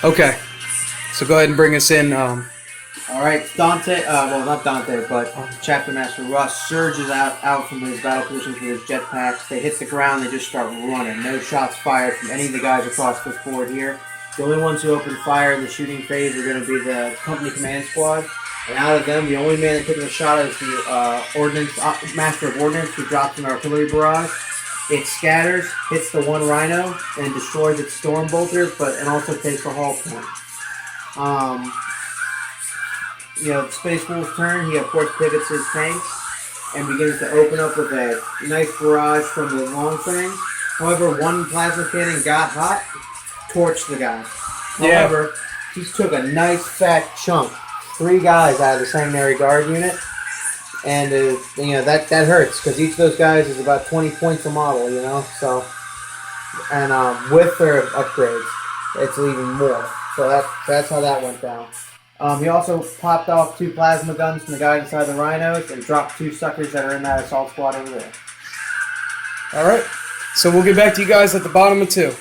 Okay. So go ahead and bring us in. Alright, Dante, well, not Dante, but Chapter Master Russ surges out from his battle positions with his jetpacks. They hit the ground, they just start running. No shots fired from any of the guys across this board here. The only ones who open fire in the shooting phase are going to be the company command squad. And out of them, the only man that took a shot is the ordnance master of ordnance, who drops an artillery barrage. It scatters, hits the one rhino, and destroys its storm bolter, and also takes a hull point. SpaceWolves' turn. He of course pivots his tanks and begins to open up with a nice barrage from the long thing. However, one plasma cannon got hot, torched the guy. However, he took a nice fat chunk. 3 guys out of the Sanguinary Guard unit, and that hurts because each of those guys is about 20 points a model, So, and with their upgrades, it's even more. So that's how that went down. He also popped off 2 plasma guns from the guy inside the rhinos and dropped 2 suckers that are in that assault squad over there. All right. So we'll get back to you guys at the bottom of 2.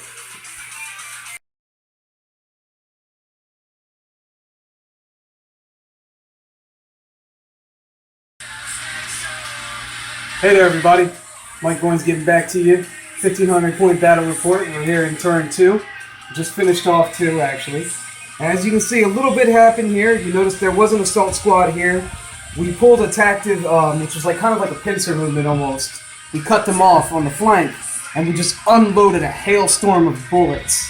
Hey there, everybody. Mike Goins getting back to you. 1,500 point battle report. We're here in turn 2. Just finished off 2, actually. As you can see, a little bit happened here. You notice there was an assault squad here. We pulled a tactic, which was kind of like a pincer movement almost. We cut them off on the flank, and we just unloaded a hailstorm of bullets.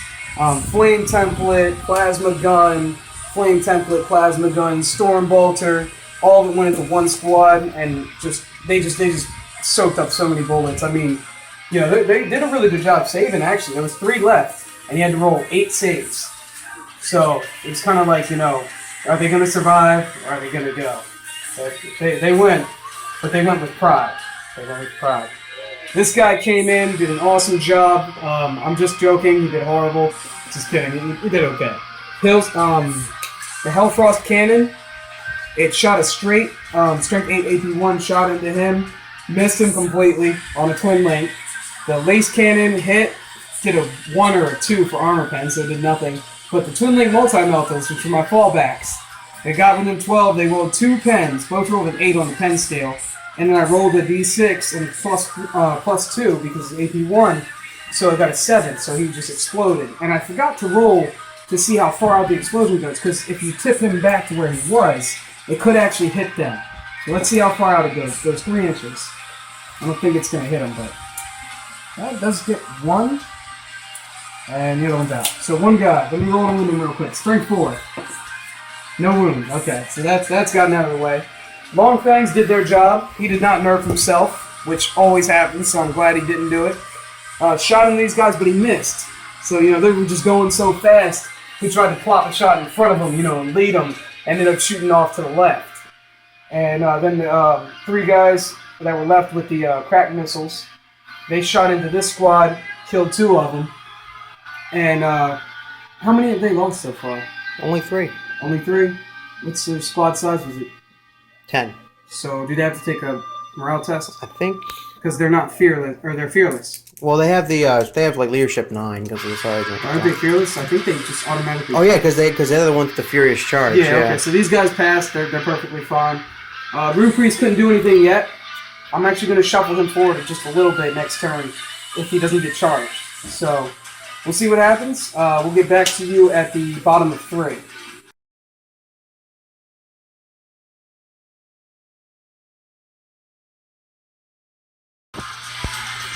Flame template, plasma gun, plasma gun, storm bolter, all that went into one squad, and they just soaked up so many bullets. I mean, they did a really good job saving, actually. There was 3 left, and you had to roll 8 saves. So it's kind of like, are they going to survive or are they going to go? They went, but they went with pride. This guy came in, did an awesome job. I'm just joking. He did horrible. Just kidding. He did okay. The Hellfrost Cannon, it shot a straight strength 8 AP1 shot into him. Missed him completely on a twin link. The Lace Cannon hit, did a 1 or a 2 for armor pen, so it did nothing. But the Twin Link Multi-Meltas, which were my fallbacks, they got within 12, they rolled 2 pens, both rolled an 8 on the pen scale, and then I rolled a D6 and plus 2 because of AP1, so I got a 7, so he just exploded. And I forgot to roll to see how far out the explosion goes, because if you tip him back to where he was, it could actually hit them. So let's see how far out it goes. It goes 3 inches. I don't think it's going to hit him, but that does get 1. And the other one's out. So 1 guy. Let me roll a wound real quick. Strength 4. No wound. Okay, so that's gotten out of the way. Long Fangs did their job. He did not nerf himself, which always happens, so I'm glad he didn't do it. Shot into these guys, but he missed. So, they were just going so fast, he tried to plop a shot in front of them, and lead them, and ended up shooting off to the left. And then the 3 guys that were left with the crack missiles, they shot into this squad, killed 2 of them. And how many have they lost so far? Only 3. Only 3? What's their squad size? Was it 10? So do they have to take a morale test? I think. Because they're not fearless, or they're fearless. Well, they have leadership 9 because of the sergeant. Aren't they fearless? I think they just automatically. Oh yeah, because they're the ones with the furious charge. Yeah. Okay. So these guys passed. They're perfectly fine. Rune Priest couldn't do anything yet. I'm actually going to shuffle him forward just a little bit next turn if he doesn't get charged. So. We'll see what happens. We'll get back to you at the bottom of 3.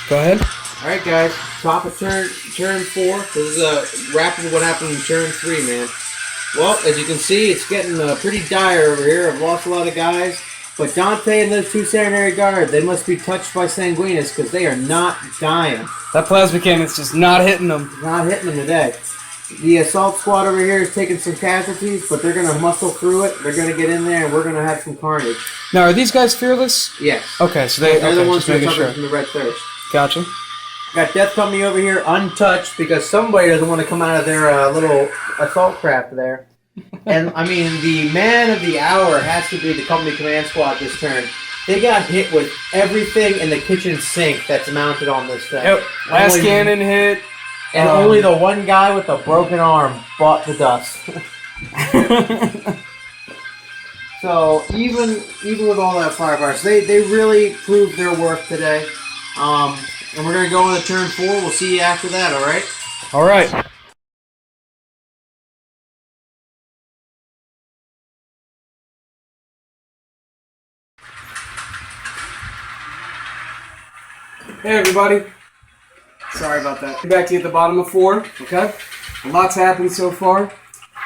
Go ahead. All right, guys. Top of turn 4. This is a wrap of what happened in turn 3, man. Well, as you can see, it's getting pretty dire over here. I've lost a lot of guys. But Dante and those 2 Sanguinary Guard, they must be touched by Sanguinus because they are not dying. That plasma cannon's just not hitting them. Not hitting them today. The assault squad over here is taking some casualties, but they're going to muscle through it. They're going to get in there, and we're going to have some carnage. Now, are these guys fearless? Yes. Okay, so they're the ones who are suffering from the Red Thirst. Gotcha. Got Death Company over here untouched because somebody doesn't want to come out of their little assault craft there. And, I mean, the man of the hour has to be the company command squad this turn. They got hit with everything in the kitchen sink that's mounted on this thing. Yep. Last cannon hit. And only the one guy with a broken arm bought the dust. So even with all that fireworks, they really proved their worth today. And we're gonna go into turn 4. We'll see you after that. All right. All right. Hey everybody. Sorry about that. Back to you at the bottom of 4. Okay. A lot's happened so far.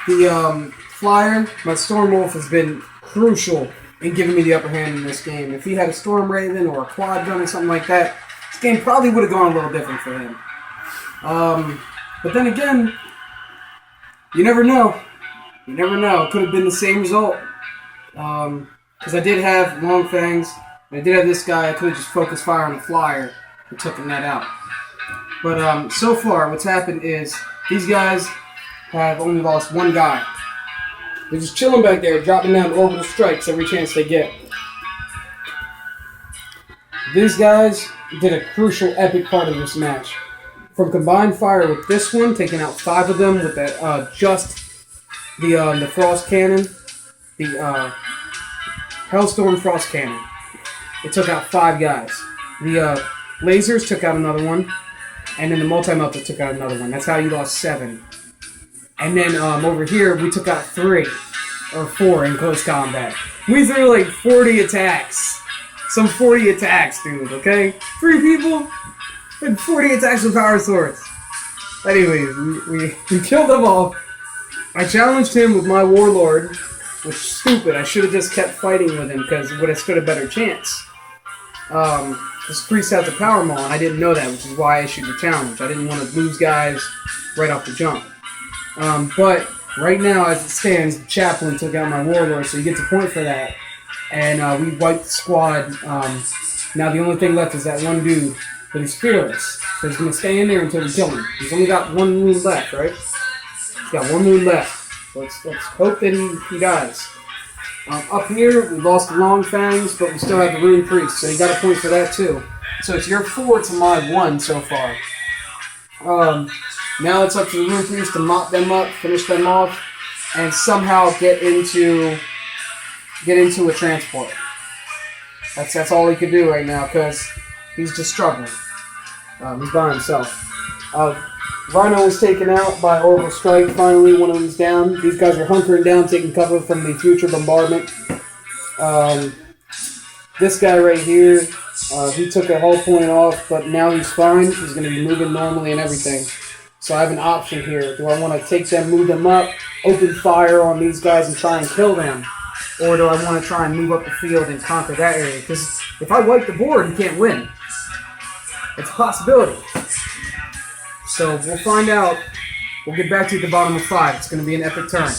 The flyer, my Storm Wolf, has been crucial in giving me the upper hand in this game. If he had a Storm Raven or a Quad Gun or something like that, this game probably would have gone a little different for him. But then again, you never know. You never know. It could have been the same result. Because I did have Long Fangs, and I did have this guy. I could have just focused fire on the flyer and took that out. But so far, what's happened is these guys have only lost one guy. They're just chilling back there, dropping down orbital strikes every chance they get. These guys did a crucial, epic part of this match. From combined fire with this one, taking out 5 of them with the Frost Cannon, the Hellstorm Frost Cannon. It took out 5 guys. The lasers took out another one, and then the multi-melter took out another one. That's how you lost 7. And then over here, we took out 3 or 4 in close combat. We threw like 40 attacks. Some 40 attacks, dude, okay? 3 people and 40 attacks with power swords. Anyways, we killed them all. I challenged him with my Warlord, which is stupid. I should have just kept fighting with him because it would have stood a better chance. This priest has a power maul, and I didn't know that, which is why I issued the challenge. I didn't want to lose guys right off the jump. But right now, as it stands, the chaplain took out my Warlord, so he gets a point for that. And we wiped the squad. Now the only thing left is that one dude, but he's fearless. So he's going to stay in there until we kill him. He's only got 1 wound left, right? He's got 1 wound left. So let's hope that he dies. Up here, we lost the Long Fangs, but we still have the Rune Priest, so you got a point for that too. So it's your 4 to my 1 so far. Now it's up to the Rune Priest to mop them up, finish them off, and somehow get into a transport. That's all he can do right now because he's just struggling. He's by himself. Rhino was taken out by Orbital Strike. Finally, one of them's down. These guys are hunkering down, taking cover from the future bombardment. This guy right here, he took a hull point off, but now he's fine. He's going to be moving normally and everything. So I have an option here. Do I want to take them, move them up, open fire on these guys and try and kill them? Or do I want to try and move up the field and conquer that area? Because if I wipe the board, he can't win. It's a possibility. So we'll find out. We'll get back to you at the bottom of 5. It's going to be an epic turn.